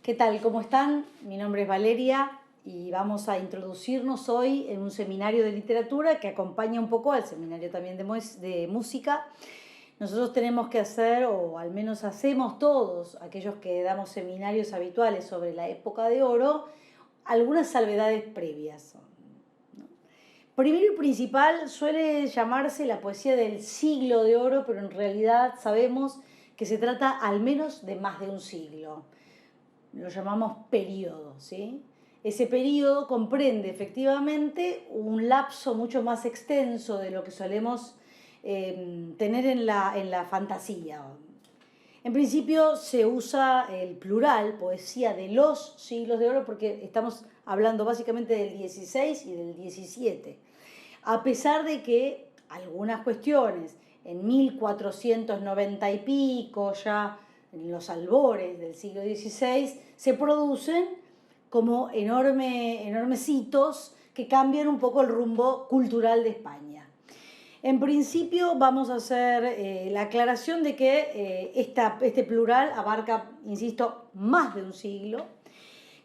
¿Qué tal? ¿Cómo están? Mi nombre es Valeria y vamos a introducirnos hoy en un seminario de literatura que acompaña un poco al seminario también de música. Nosotros tenemos que hacer, o al menos hacemos todos, aquellos que damos seminarios habituales sobre la época de oro, algunas salvedades previas. Primero y principal suele llamarse la poesía del siglo de oro, pero en realidad sabemos que se trata al menos de más de un siglo. Lo llamamos periodo, ¿sí? Ese periodo comprende efectivamente un lapso mucho más extenso de lo que solemos tener en la fantasía. En principio se usa el plural, poesía de los siglos de oro, porque estamos hablando básicamente del 16 y del 17. A pesar de que algunas cuestiones en 1490 y pico, ya en los albores del siglo XVI, se producen como enormes hitos que cambian un poco el rumbo cultural de España. En principio vamos a hacer la aclaración de que este plural abarca, insisto, más de un siglo,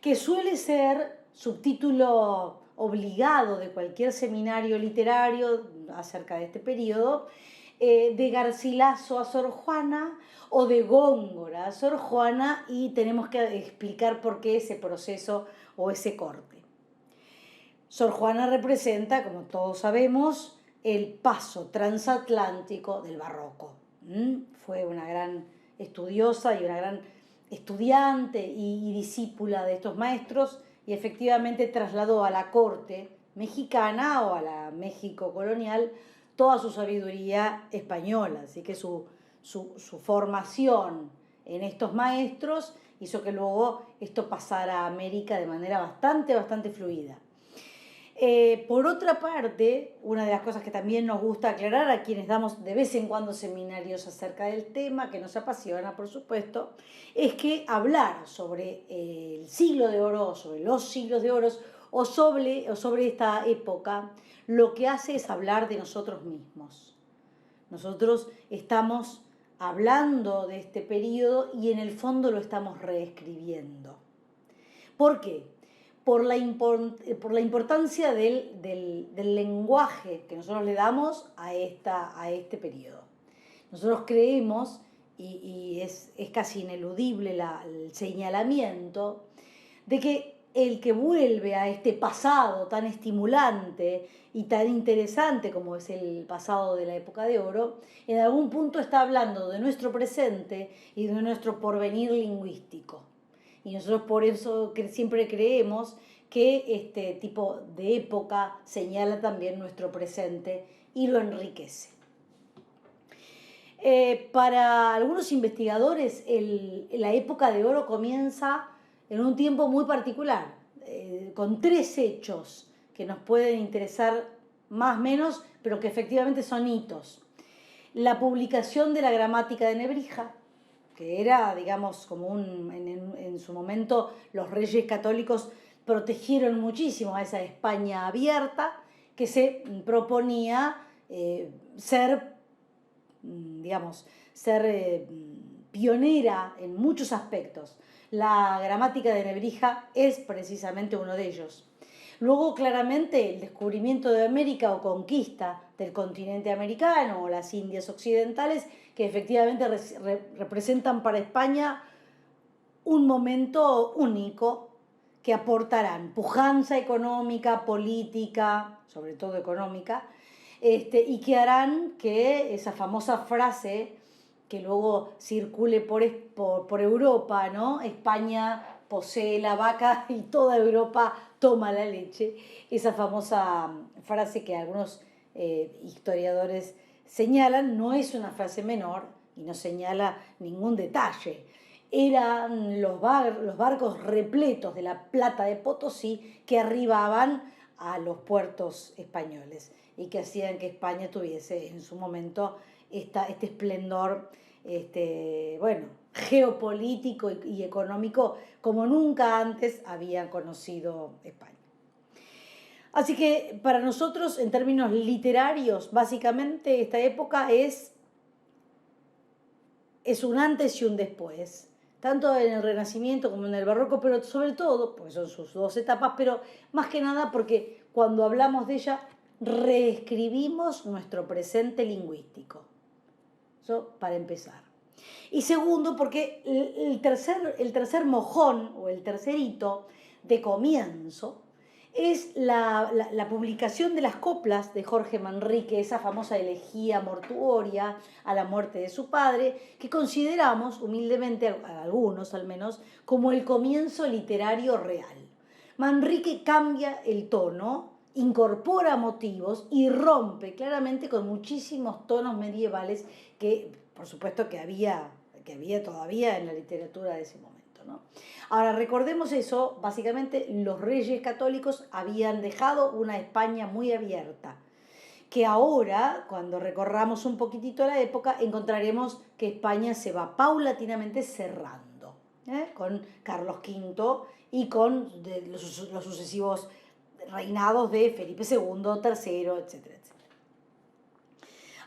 que suele ser subtítulo obligado de cualquier seminario literario acerca de este periodo, de Garcilaso a Sor Juana o de Góngora a Sor Juana, y tenemos que explicar por qué ese proceso o ese corte. Sor Juana representa, como todos sabemos, el paso transatlántico del barroco. Fue una gran estudiosa y una gran estudiante y discípula de estos maestros, y efectivamente trasladó a la corte mexicana o a la México colonial toda su sabiduría española. Así que su formación en estos maestros hizo que luego esto pasara a América de manera bastante fluida. Por otra parte, una de las cosas que también nos gusta aclarar a quienes damos de vez en cuando seminarios acerca del tema, que nos apasiona, por supuesto, es que hablar sobre el siglo de oro, sobre los siglos de oro, o sobre esta época, lo que hace es hablar de nosotros mismos. Nosotros estamos hablando de este periodo y en el fondo lo estamos reescribiendo. ¿Por qué? Por la importancia del lenguaje que nosotros le damos a este periodo. Nosotros creemos, y es casi ineludible el señalamiento, de que el que vuelve a este pasado tan estimulante y tan interesante como es el pasado de la época de oro, en algún punto está hablando de nuestro presente y de nuestro porvenir lingüístico. Y nosotros por eso siempre creemos que este tipo de época señala también nuestro presente y lo enriquece. Para algunos investigadores, la época de oro comienza en un tiempo muy particular, con 3 hechos que nos pueden interesar más o menos, pero que efectivamente son hitos. La publicación de la gramática de Nebrija, que era, digamos, como en su momento los reyes católicos protegieron muchísimo a esa España abierta, que se proponía ser pionera en muchos aspectos. La gramática de Nebrija es precisamente uno de ellos. Luego, claramente, el descubrimiento de América o conquista del continente americano o las Indias occidentales, que efectivamente representan para España un momento único, que aportarán pujanza económica, política, sobre todo económica, y que harán que esa famosa frase que luego circule por Europa, ¿no? España posee la vaca y toda Europa toma la leche. Esa famosa frase que algunos historiadores señalan no es una frase menor y no señala ningún detalle. Eran los barcos repletos de la plata de Potosí que arribaban a los puertos españoles y que hacían que España tuviese en su momento este esplendor geopolítico y económico como nunca antes había conocido España. Así que para nosotros, en términos literarios, básicamente esta época es un antes y un después. tanto en el Renacimiento como en el Barroco, pero sobre todo, porque son sus dos etapas, pero más que nada porque cuando hablamos de ella, reescribimos nuestro presente lingüístico. Eso para empezar. Y segundo, porque el tercer mojón o el tercer hito de comienzo es la publicación de las coplas de Jorge Manrique, esa famosa elegía mortuoria a la muerte de su padre, que consideramos humildemente, algunos al menos, como el comienzo literario real. Manrique cambia el tono, incorpora motivos y rompe claramente con muchísimos tonos medievales que, por supuesto, que había todavía en la literatura de ese momento, ¿no? Ahora, recordemos eso, básicamente los reyes católicos habían dejado una España muy abierta, que ahora, cuando recorramos un poquitito la época, encontraremos que España se va paulatinamente cerrando, con Carlos V y con los sucesivos reinados de Felipe II, III, etcétera, etcétera.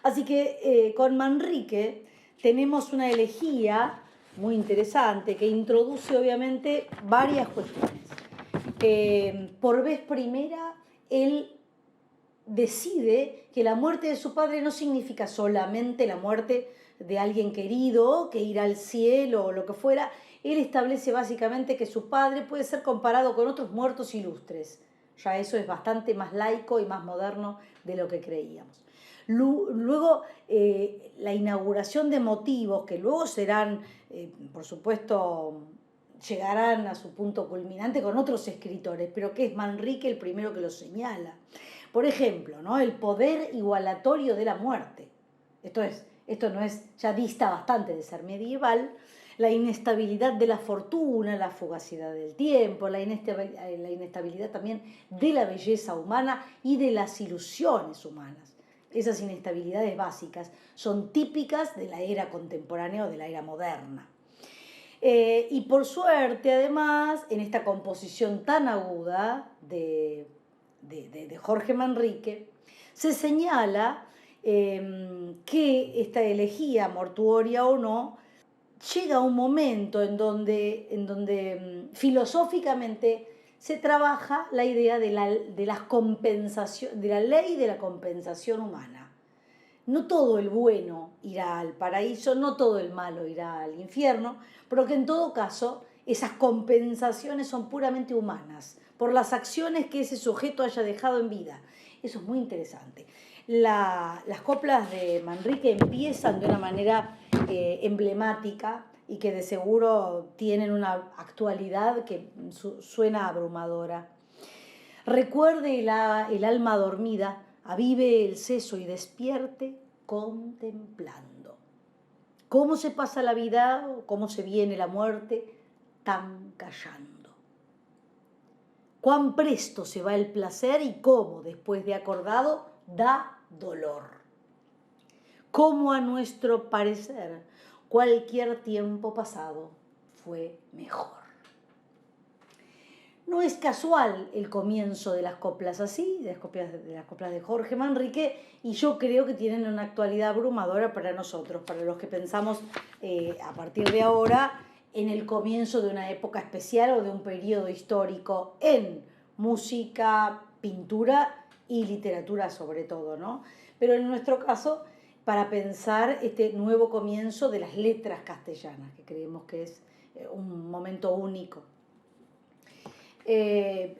Así que con Manrique tenemos una elegía muy interesante que introduce obviamente varias cuestiones. Por vez primera, él decide que la muerte de su padre no significa solamente la muerte de alguien querido, que ir al cielo o lo que fuera. Él establece básicamente que su padre puede ser comparado con otros muertos ilustres. Ya eso es bastante más laico y más moderno de lo que creíamos. Luego, la inauguración de motivos que luego serán, por supuesto, llegarán a su punto culminante con otros escritores, pero que es Manrique el primero que lo señala. Por ejemplo, ¿no? El poder igualatorio de la muerte. Esto no es, ya dista bastante de ser medieval. La inestabilidad de la fortuna, la fugacidad del tiempo, la inestabilidad también de la belleza humana y de las ilusiones humanas. Esas inestabilidades básicas son típicas de la era contemporánea o de la era moderna. Y por suerte, además, en esta composición tan aguda de Jorge Manrique, se señala que esta elegía, mortuoria o no, llega a un momento en donde filosóficamente se trabaja la idea de la ley de la compensación humana. No todo el bueno irá al paraíso, no todo el malo irá al infierno, pero que en todo caso esas compensaciones son puramente humanas, por las acciones que ese sujeto haya dejado en vida. Eso es muy interesante. Las coplas de Manrique empiezan de una manera emblemática y que de seguro tienen una actualidad que suena abrumadora. Recuerde el alma dormida, avive el seso y despierte contemplando. ¿Cómo se pasa la vida o cómo se viene la muerte? Tan callando. Cuán presto se va el placer y cómo, después de acordado, da dolor. Cómo a nuestro parecer cualquier tiempo pasado fue mejor. No es casual el comienzo de las coplas así, de las coplas de Jorge Manrique, y yo creo que tienen una actualidad abrumadora para nosotros, para los que pensamos a partir de ahora en el comienzo de una época especial o de un periodo histórico en música, pintura y literatura sobre todo, ¿no? Pero en nuestro caso, para pensar este nuevo comienzo de las letras castellanas, que creemos que es un momento único.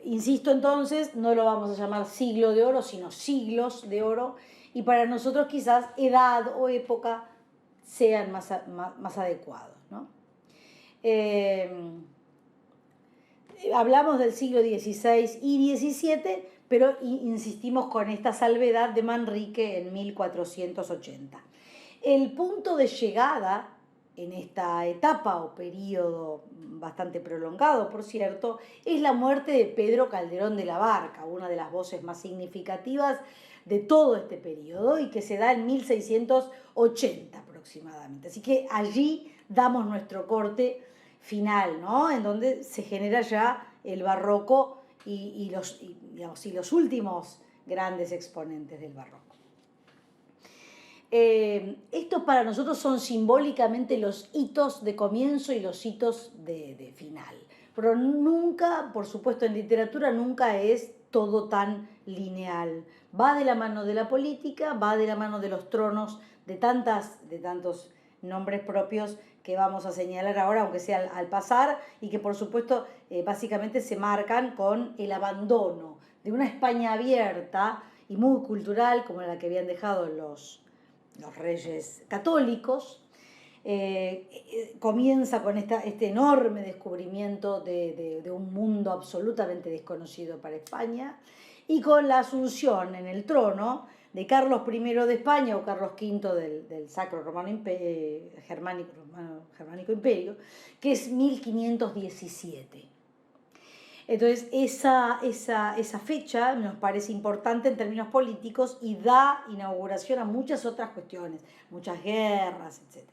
Insisto entonces, no lo vamos a llamar siglo de oro, sino siglos de oro, y para nosotros quizás edad o época sean más adecuados, ¿no? Hablamos del siglo XVI y XVII, pero insistimos con esta salvedad de Manrique en 1480. El punto de llegada en esta etapa o periodo bastante prolongado, por cierto, es la muerte de Pedro Calderón de la Barca, una de las voces más significativas de todo este periodo y que se da en 1680 aproximadamente. Así que allí damos nuestro corte final, ¿no? En donde se genera ya el barroco y los últimos grandes exponentes del barroco. Estos para nosotros son simbólicamente los hitos de comienzo y los hitos de final. Pero nunca, por supuesto, en literatura nunca es todo tan lineal. Va de la mano de la política, va de la mano de los tronos, de tantos nombres propios que vamos a señalar ahora, aunque sea al pasar, y que por supuesto básicamente se marcan con el abandono de una España abierta y muy cultural, como la que habían dejado los reyes católicos. Comienza con este enorme descubrimiento de un mundo absolutamente desconocido para España, y con la asunción en el trono de Carlos I de España o Carlos V del Sacro Germánico Imperio, que es 1517. Entonces, esa fecha nos parece importante en términos políticos y da inauguración a muchas otras cuestiones, muchas guerras, etc.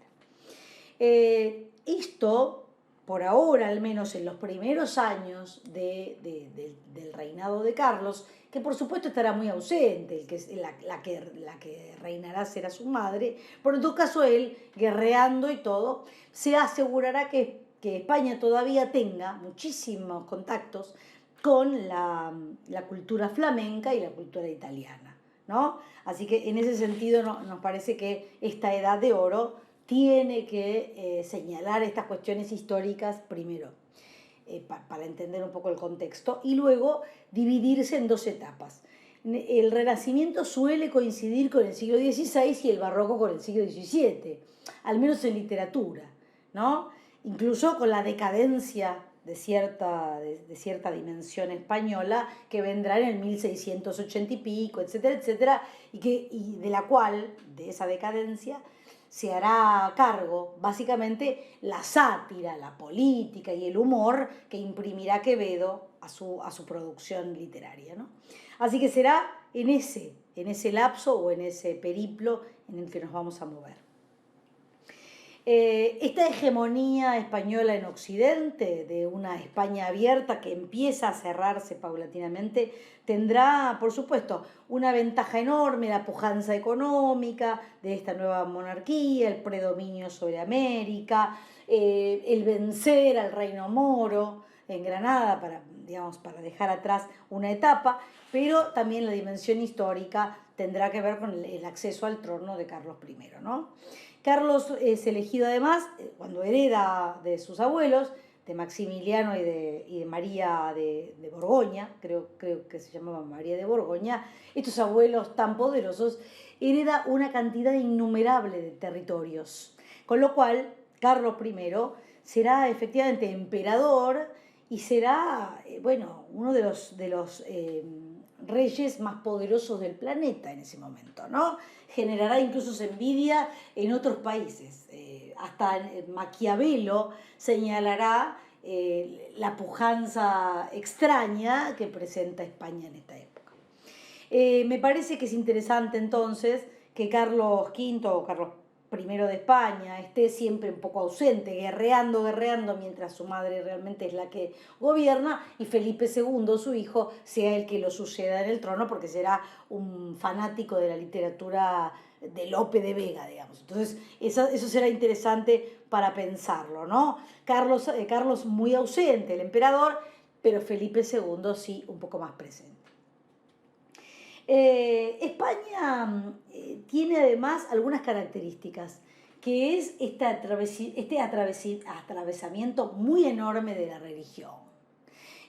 Esto, por ahora, al menos en los primeros años del reinado de Carlos, que por supuesto estará muy ausente, la que reinará será su madre, pero en todo caso él, guerreando y todo, se asegurará que España todavía tenga muchísimos contactos con la cultura flamenca y la cultura italiana, ¿no? Así que en ese sentido nos parece que esta edad de oro tiene que señalar estas cuestiones históricas primero, para entender un poco el contexto, y luego dividirse en dos etapas. El Renacimiento suele coincidir con el siglo XVI y el Barroco con el siglo XVII, al menos en literatura, ¿no? Incluso con la decadencia de cierta dimensión española que vendrá en el 1680 y pico, etcétera, etcétera, y de la cual, de esa decadencia, se hará cargo básicamente la sátira, la política y el humor que imprimirá Quevedo a su producción literaria, ¿no? Así que será en ese lapso o en ese periplo en el que nos vamos a mover. Esta hegemonía española en Occidente, de una España abierta que empieza a cerrarse paulatinamente, tendrá, por supuesto, una ventaja enorme, la pujanza económica de esta nueva monarquía, el predominio sobre América, el vencer al reino moro en Granada para dejar atrás una etapa, pero también la dimensión histórica tendrá que ver con el acceso al trono de Carlos I, ¿no? Carlos es elegido además, cuando hereda de sus abuelos, de Maximiliano y de María de Borgoña, creo que se llamaba María de Borgoña, estos abuelos tan poderosos, hereda una cantidad innumerable de territorios, con lo cual Carlos I será efectivamente emperador y será, uno de los reyes más poderosos del planeta en ese momento, ¿no? Generará incluso envidia en otros países. Hasta Maquiavelo señalará la pujanza extraña que presenta España en esta época. Me parece que es interesante entonces que Carlos V o Carlos I de España esté siempre un poco ausente, guerreando, mientras su madre realmente es la que gobierna, y Felipe II, su hijo, sea el que lo suceda en el trono, porque será un fanático de la literatura de Lope de Vega, digamos. Entonces, eso será interesante para pensarlo, ¿no? Carlos muy ausente, el emperador, pero Felipe II sí un poco más presente. España tiene además algunas características, que es este atravesamiento muy enorme de la religión.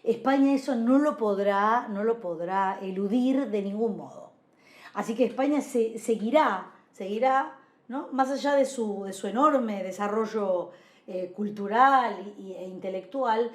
España eso no lo podrá eludir de ningún modo. Así que España seguirá, ¿no? Más allá de su enorme desarrollo cultural e intelectual,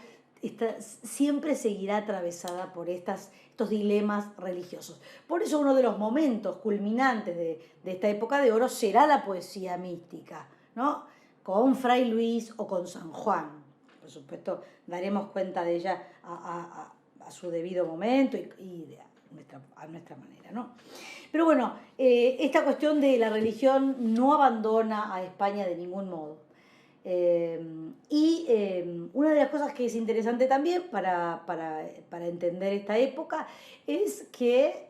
siempre seguirá atravesada por estos dilemas religiosos. Por eso uno de los momentos culminantes de esta época de oro será la poesía mística, ¿no? Con Fray Luis o con San Juan. Por supuesto, daremos cuenta de ella a su debido momento y a nuestra manera, ¿no? Pero bueno, esta cuestión de la religión no abandona a España de ningún modo. Una de las cosas que es interesante también para entender esta época es que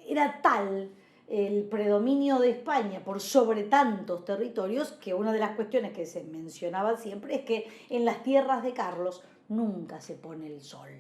era tal el predominio de España por sobre tantos territorios, que una de las cuestiones que se mencionaba siempre es que en las tierras de Carlos nunca se pone el sol,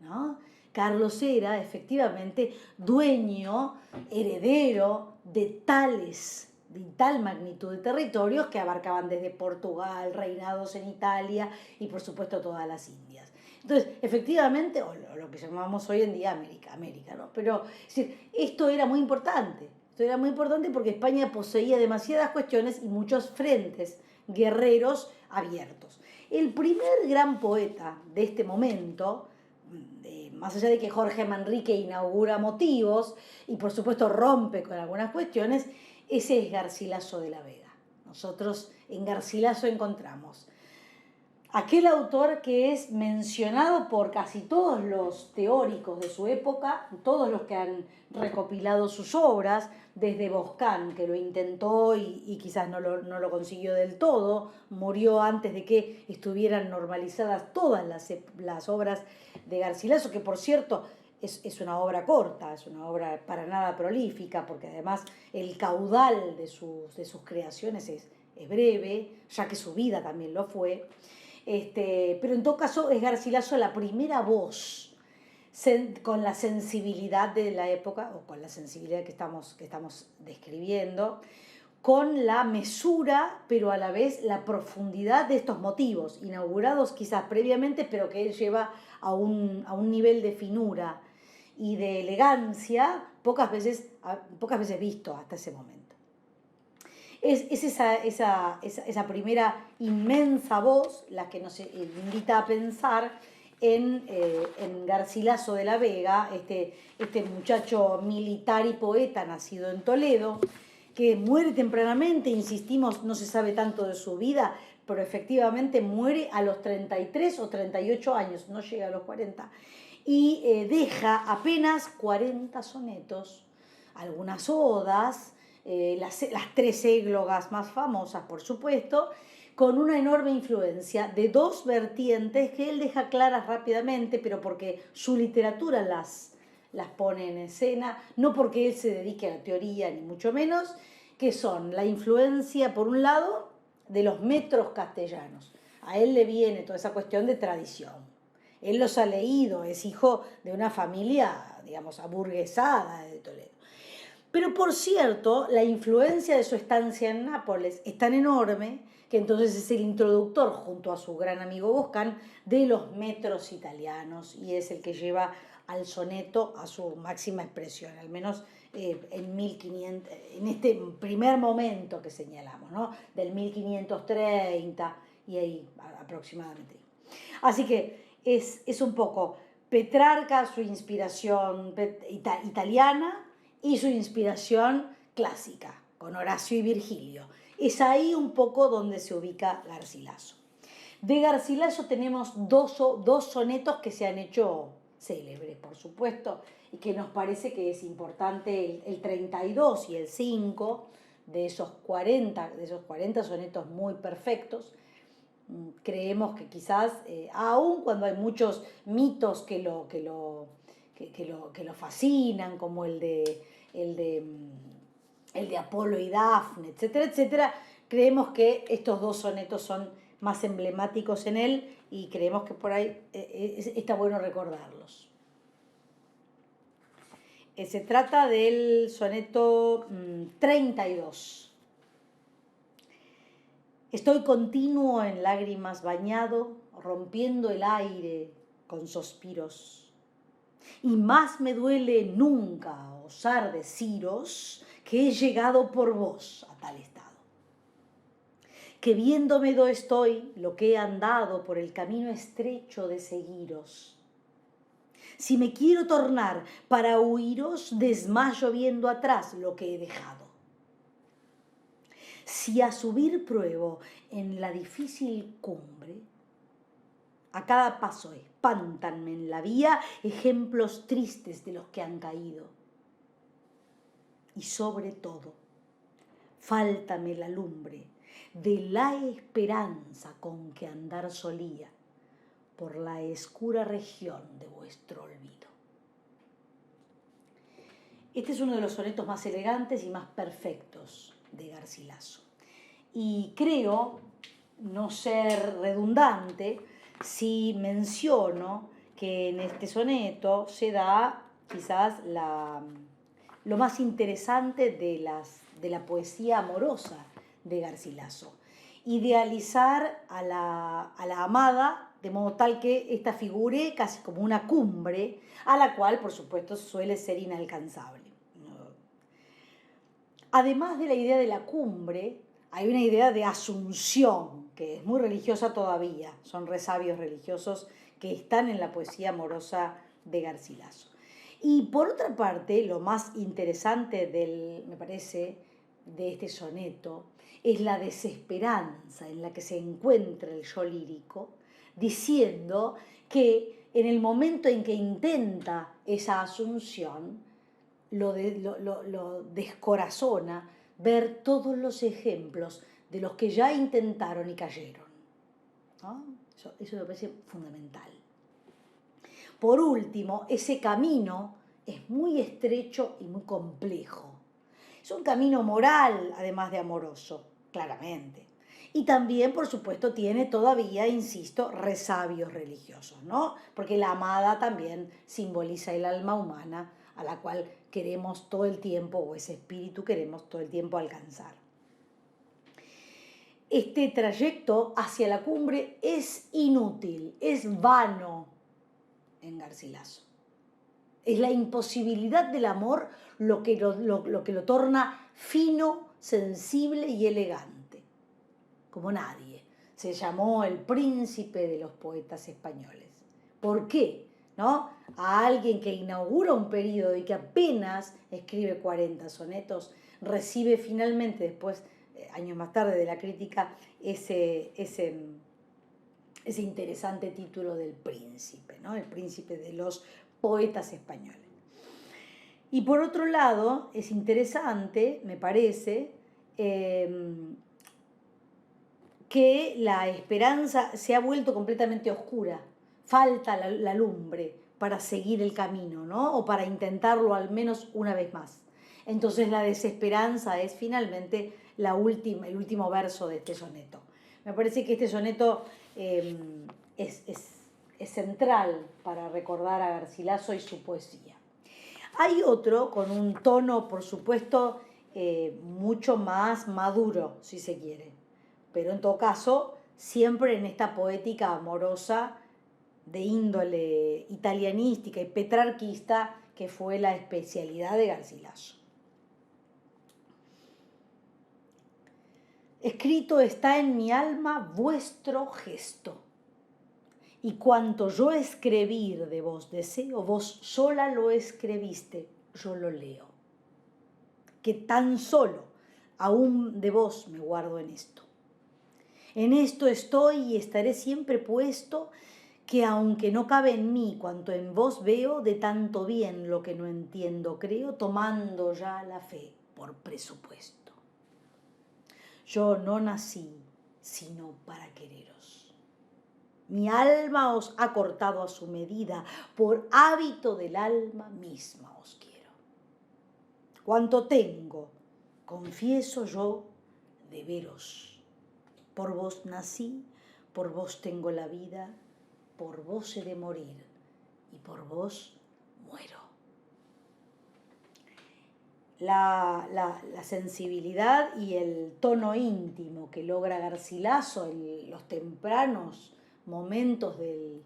¿no? Carlos era efectivamente dueño, heredero de tal magnitud de territorios que abarcaban desde Portugal, reinados en Italia y por supuesto todas las Indias. Entonces, efectivamente, o lo que llamamos hoy en día América, ¿no? Pero es decir, esto era muy importante. Esto era muy importante porque España poseía demasiadas cuestiones y muchos frentes guerreros abiertos. El primer gran poeta de este momento, más allá de que Jorge Manrique inaugura motivos y por supuesto rompe con algunas cuestiones, ese es Garcilaso de la Vega. Nosotros en Garcilaso encontramos aquel autor que es mencionado por casi todos los teóricos de su época, todos los que han recopilado sus obras, desde Boscán, que lo intentó y quizás no lo consiguió del todo, murió antes de que estuvieran normalizadas todas las obras de Garcilaso, que por cierto es una obra corta, es una obra para nada prolífica, porque además el caudal de sus creaciones es breve, ya que su vida también lo fue. Pero en todo caso es Garcilaso la primera voz con la sensibilidad de la época, o con la sensibilidad que estamos describiendo, con la mesura, pero a la vez la profundidad de estos motivos, inaugurados quizás previamente, pero que él lleva a un nivel de finura y de elegancia pocas veces visto hasta ese momento. Es esa primera inmensa voz la que nos invita a pensar en Garcilaso de la Vega, este muchacho militar y poeta nacido en Toledo, que muere tempranamente, insistimos, no se sabe tanto de su vida, pero efectivamente muere a los 33 o 38 años, no llega a los 40, y deja apenas 40 sonetos, algunas odas, las tres églogas más famosas, por supuesto, con una enorme influencia de dos vertientes que él deja claras rápidamente, pero porque su literatura las pone en escena, no porque él se dedique a la teoría, ni mucho menos, que son la influencia, por un lado, de los metros castellanos. A él le viene toda esa cuestión de tradición. Él los ha leído, es hijo de una familia, digamos, aburguesada de Toledo. Pero por cierto, la influencia de su estancia en Nápoles es tan enorme que entonces es el introductor, junto a su gran amigo Boscán, de los metros italianos y es el que lleva al soneto a su máxima expresión, al menos en 1500, en este primer momento que señalamos, ¿no? Del 1530 y ahí aproximadamente. Así que es un poco Petrarca, su inspiración italiana, y su inspiración clásica, con Horacio y Virgilio. Es ahí un poco donde se ubica Garcilaso. De Garcilaso tenemos dos sonetos que se han hecho célebres, por supuesto, y que nos parece que es importante el 32 y el 5 de esos 40 sonetos muy perfectos. Creemos que quizás, aun cuando hay muchos mitos que lo fascinan, como el de Apolo y Dafne, etcétera, etcétera, creemos que estos dos sonetos son más emblemáticos en él y creemos que por ahí está bueno recordarlos. Se trata del soneto 32. Estoy continuo en lágrimas bañado, rompiendo el aire con suspiros. Y más me duele nunca osar deciros que he llegado por vos a tal estado. Que viéndome do estoy lo que he andado por el camino estrecho de seguiros. Si me quiero tornar para huiros, desmayo viendo atrás lo que he dejado. Si a subir pruebo en la difícil cumbre, a cada paso espántanme en la vía ejemplos tristes de los que han caído. Y sobre todo, fáltame la lumbre de la esperanza con que andar solía por la escura región de vuestro olvido. Este es uno de los sonetos más elegantes y más perfectos de Garcilaso. Y creo no ser redundante si menciono que en este soneto se da quizás lo más interesante de la poesía amorosa de Garcilaso. Idealizar a la amada de modo tal que ésta figure casi como una cumbre a la cual, por supuesto, suele ser inalcanzable. Además de la idea de la cumbre, hay una idea de asunción, que es muy religiosa todavía. Son resabios religiosos que están en la poesía amorosa de Garcilaso. Y por otra parte, lo más interesante me parece, de este soneto, es la desesperanza en la que se encuentra el yo lírico, diciendo que en el momento en que intenta esa asunción, lo descorazona ver todos los ejemplos de los que ya intentaron y cayeron, ¿no? Eso me parece fundamental. Por último, ese camino es muy estrecho y muy complejo. Es un camino moral, además de amoroso, claramente. Y también, por supuesto, tiene todavía, insisto, resabios religiosos, ¿no? Porque la amada también simboliza el alma humana a la cual queremos todo el tiempo, o ese espíritu queremos todo el tiempo alcanzar. Este trayecto hacia la cumbre es inútil, es vano en Garcilaso. Es la imposibilidad del amor lo que lo torna fino, sensible y elegante, como nadie. Se llamó el príncipe de los poetas españoles. ¿Por qué? ¿No? A alguien que inaugura un periodo y que apenas escribe 40 sonetos, recibe finalmente, después, años más tarde, de la crítica, ese interesante título del príncipe, ¿no? El príncipe de los poetas españoles. Y por otro lado, es interesante, me parece, que la esperanza se ha vuelto completamente oscura. Falta la lumbre para seguir el camino, ¿no? O para intentarlo al menos una vez más. Entonces la desesperanza es finalmente el último verso de este soneto. Me parece que este soneto es central para recordar a Garcilaso y su poesía. Hay otro con un tono, por supuesto, mucho más maduro, si se quiere, pero en todo caso, siempre en esta poética amorosa de índole italianística y petrarquista que fue la especialidad de Garcilaso. Escrito está en mi alma vuestro gesto, y cuanto yo escribir de vos deseo, vos sola lo escribiste, yo lo leo. Que tan solo aún de vos me guardo en esto. En esto estoy y estaré siempre puesto, que aunque no cabe en mí cuanto en vos veo, de tanto bien lo que no entiendo creo, tomando ya la fe por presupuesto. Yo no nací sino para quereros. Mi alma os ha cortado a su medida, por hábito del alma misma os quiero. Cuanto tengo, confieso yo, de veros. Por vos nací, por vos tengo la vida, por vos he de morir y por vos muero. La sensibilidad y el tono íntimo que logra Garcilaso en los tempranos momentos de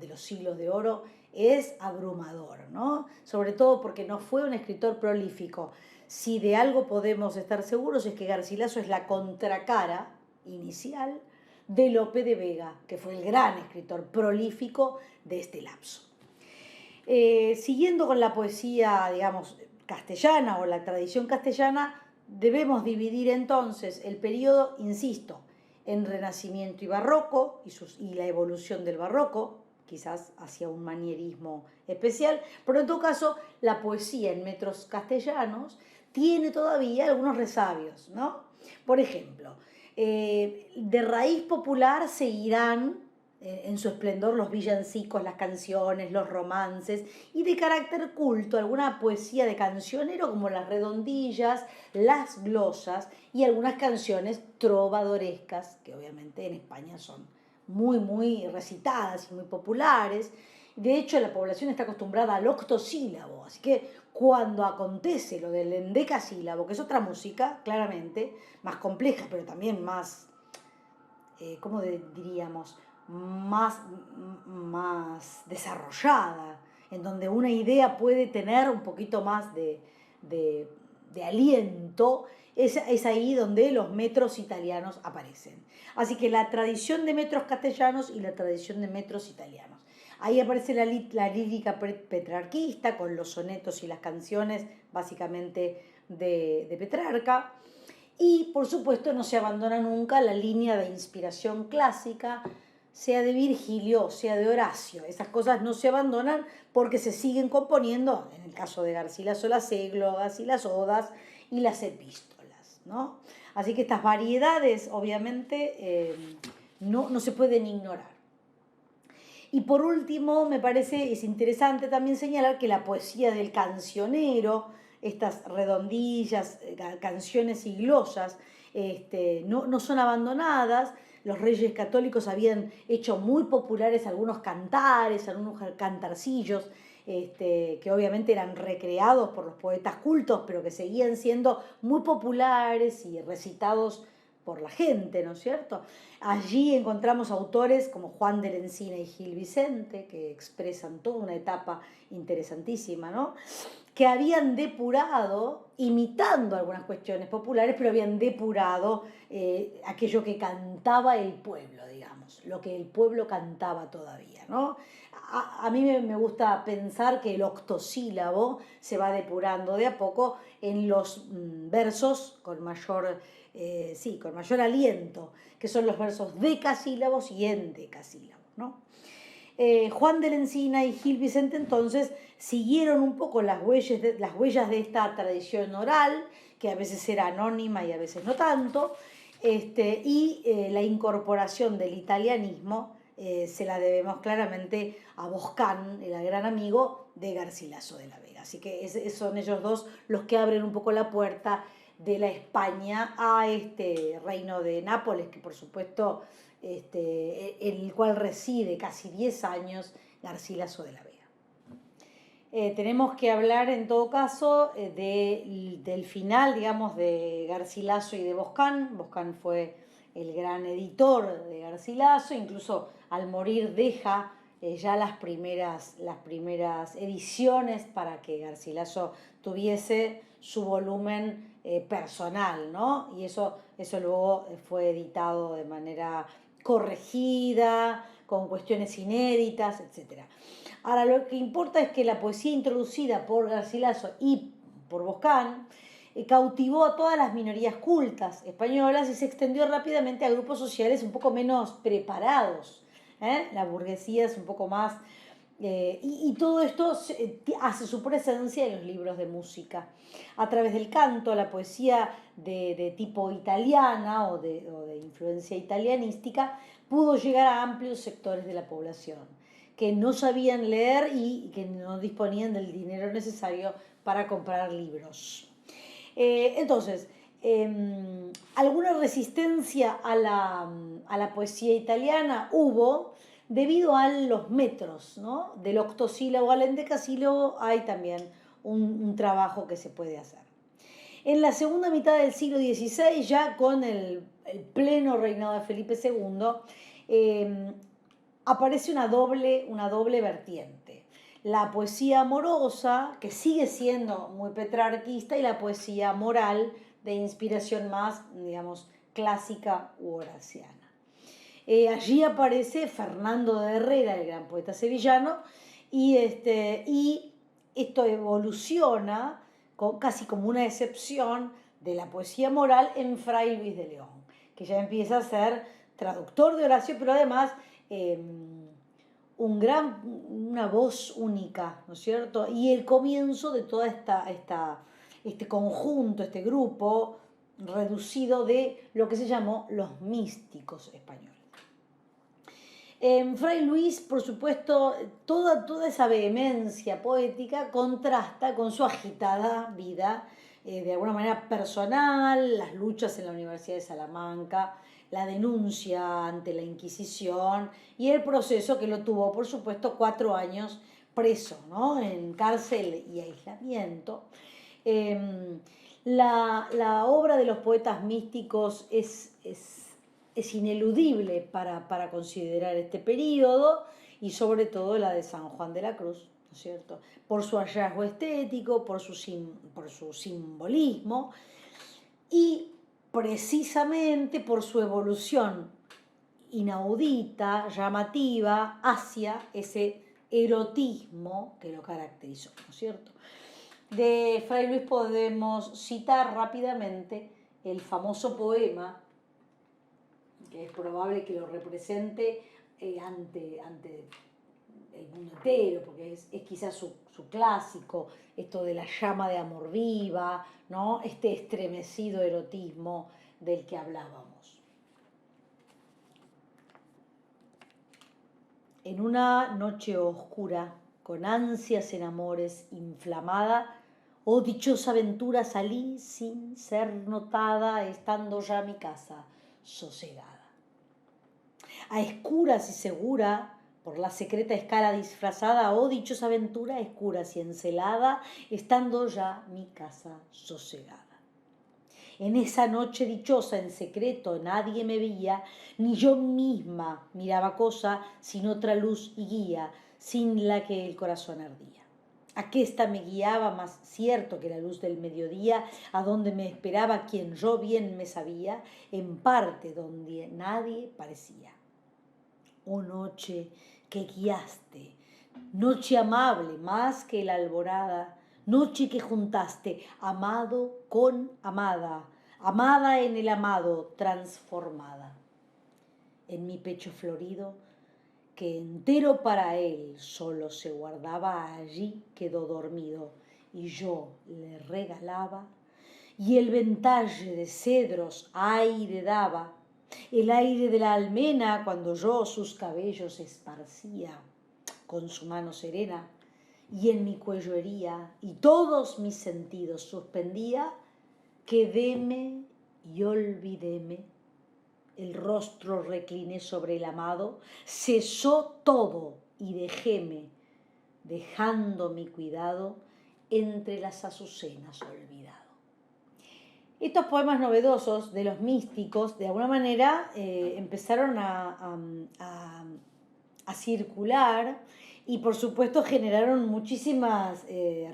los siglos de oro es abrumador, ¿no? Sobre todo porque no fue un escritor prolífico. Si de algo podemos estar seguros es que Garcilaso es la contracara inicial de Lope de Vega, que fue el gran escritor prolífico de este lapso. Siguiendo con la poesía, digamos, castellana o la tradición castellana, debemos dividir entonces el periodo, insisto, en Renacimiento y Barroco y la evolución del Barroco, quizás hacia un manierismo especial, pero en todo caso la poesía en metros castellanos tiene todavía algunos resabios, ¿no? Por ejemplo, de raíz popular seguirán en su esplendor los villancicos, las canciones, los romances, y de carácter culto, alguna poesía de cancionero como las redondillas, las glosas y algunas canciones trovadorescas, que obviamente en España son muy recitadas y muy populares. De hecho, la población está acostumbrada al octosílabo, así que cuando acontece lo del endecasílabo, que es otra música, claramente, más compleja, pero también más, ¿cómo diríamos? Más desarrollada, en donde una idea puede tener un poquito más de, de aliento, es ahí donde los metros italianos aparecen. Así que la tradición de metros castellanos y la tradición de metros italianos. Ahí aparece la lírica petrarquista con los sonetos y las canciones básicamente de Petrarca. Y por supuesto no se abandona nunca la línea de inspiración clásica, sea de Virgilio, sea de Horacio. Esas cosas no se abandonan porque se siguen componiendo, en el caso de Garcilaso, las églogas y las odas y las epístolas, ¿no? Así que estas variedades obviamente no se pueden ignorar. Y por último, me parece es interesante también señalar que la poesía del cancionero, estas redondillas, canciones y glosas, no son abandonadas. Los reyes católicos habían hecho muy populares algunos cantares, algunos cantarcillos, que obviamente eran recreados por los poetas cultos, pero que seguían siendo muy populares y recitados por la gente, ¿no es cierto? Allí encontramos autores como Juan de la Encina y Gil Vicente, que expresan toda una etapa interesantísima, ¿no? Que habían depurado, imitando algunas cuestiones populares, pero habían depurado aquello que cantaba el pueblo, digamos, lo que el pueblo cantaba todavía, ¿no? A mí me gusta pensar que el octosílabo se va depurando de a poco en los versos con mayor con mayor aliento, que son los versos decasílabos y endecasílabos, ¿no? Juan de la Encina y Gil Vicente entonces siguieron un poco las huellas de esta tradición oral, que a veces era anónima y a veces no tanto, la incorporación del italianismo se la debemos claramente a Boscán, el gran amigo de Garcilaso de la Vega. Así que son ellos dos los que abren un poco la puerta de la España a este reino de Nápoles, que por supuesto, en el cual reside casi 10 años Garcilaso de la Vega. Tenemos que hablar en todo caso del final, digamos, de Garcilaso y de Boscán. Boscán fue el gran editor de Garcilaso, incluso al morir deja ya las primeras ediciones para que Garcilaso tuviese su volumen personal, ¿no? Y eso luego fue editado de manera corregida, con cuestiones inéditas, etc. Ahora, lo que importa es que la poesía introducida por Garcilaso y por Boscán cautivó a todas las minorías cultas españolas y se extendió rápidamente a grupos sociales un poco menos preparados. La burguesía es un poco más... y todo esto hace su presencia en los libros de música. A través del canto, la poesía de tipo italiana o de influencia italianística pudo llegar a amplios sectores de la población que no sabían leer y que no disponían del dinero necesario para comprar libros. Entonces, alguna resistencia a la poesía italiana hubo debido a los metros, ¿no? Del octosílabo al endecasílabo hay también un trabajo que se puede hacer. En la segunda mitad del siglo XVI, ya con el pleno reinado de Felipe II, aparece una doble vertiente. La poesía amorosa, que sigue siendo muy petrarquista, y la poesía moral, de inspiración más, digamos, clásica u horaciana. Allí aparece Fernando de Herrera, el gran poeta sevillano, y esto evoluciona casi como una excepción de la poesía moral en Fray Luis de León, que ya empieza a ser traductor de Horacio, pero además una voz única, ¿no es cierto? Y el comienzo de toda este conjunto, este grupo reducido de lo que se llamó los místicos españoles. Fray Luis, por supuesto, toda esa vehemencia poética contrasta con su agitada vida, de alguna manera personal, las luchas en la Universidad de Salamanca, la denuncia ante la Inquisición y el proceso que lo tuvo, por supuesto, 4 años preso, ¿no? En cárcel y aislamiento. La obra de los poetas místicos es ineludible para considerar este periodo y sobre todo la de San Juan de la Cruz, ¿no es cierto? Por su hallazgo estético, por su simbolismo y precisamente por su evolución inaudita, llamativa, hacia ese erotismo que lo caracterizó, ¿no es cierto? De Fray Luis podemos citar rápidamente el famoso poema, que es probable que lo represente ante el mundo entero, porque es quizás su clásico, esto de la llama de amor viva, ¿no? Este estremecido erotismo del que hablábamos. En una noche oscura, con ansias en amores inflamada, oh dichosa aventura, salí sin ser notada, estando ya mi casa sosegada. A escuras y segura, por la secreta escala disfrazada, oh dichosa aventura, escuras y encelada, estando ya mi casa sosegada. En esa noche dichosa, en secreto, nadie me veía, ni yo misma miraba cosa, sin otra luz y guía, sin la que el corazón ardía. Aquesta me guiaba más cierto que la luz del mediodía, a donde me esperaba quien yo bien me sabía, en parte donde nadie parecía. Oh noche que guiaste, noche amable más que la alborada, noche que juntaste amado con amada, amada en el amado transformada. En mi pecho florido, que entero para él solo se guardaba, allí quedó dormido, y yo le regalaba, y el ventalle de cedros aire daba, el aire de la almena cuando yo sus cabellos esparcía con su mano serena, y en mi cuello hería, y todos mis sentidos suspendía, quedéme y olvidéme, el rostro recliné sobre el amado, cesó todo y dejéme, dejando mi cuidado entre las azucenas olvidado. Estos poemas novedosos de los místicos, de alguna manera, empezaron a circular y, por supuesto, generaron muchísimas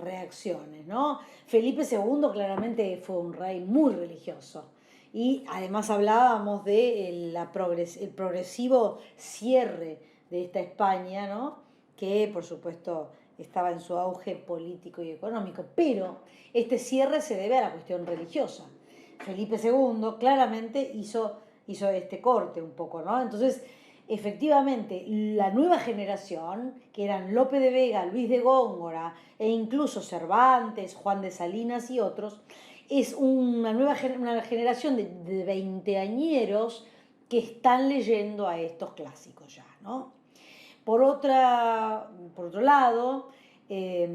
reacciones, ¿no? Felipe II claramente fue un rey muy religioso. Y además hablábamos de el progresivo cierre de esta España, ¿no? Que por supuesto estaba en su auge político y económico, pero este cierre se debe a la cuestión religiosa. Felipe II claramente hizo este corte un poco, ¿no? Entonces, efectivamente, la nueva generación, que eran Lope de Vega, Luis de Góngora e incluso Cervantes, Juan de Salinas y otros, es una generación de veinteañeros que están leyendo a estos clásicos ya, ¿no? Por otro lado, de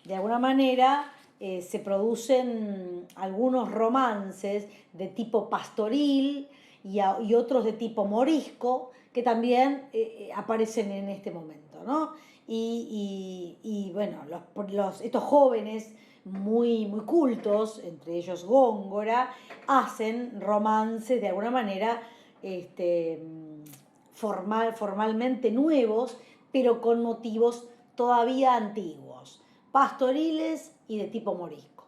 alguna manera se producen algunos romances de tipo pastoril y otros de tipo morisco que también aparecen en este momento, ¿no? Y bueno, estos jóvenes muy cultos, entre ellos Góngora, hacen romances de alguna manera formalmente nuevos, pero con motivos todavía antiguos, pastoriles y de tipo morisco.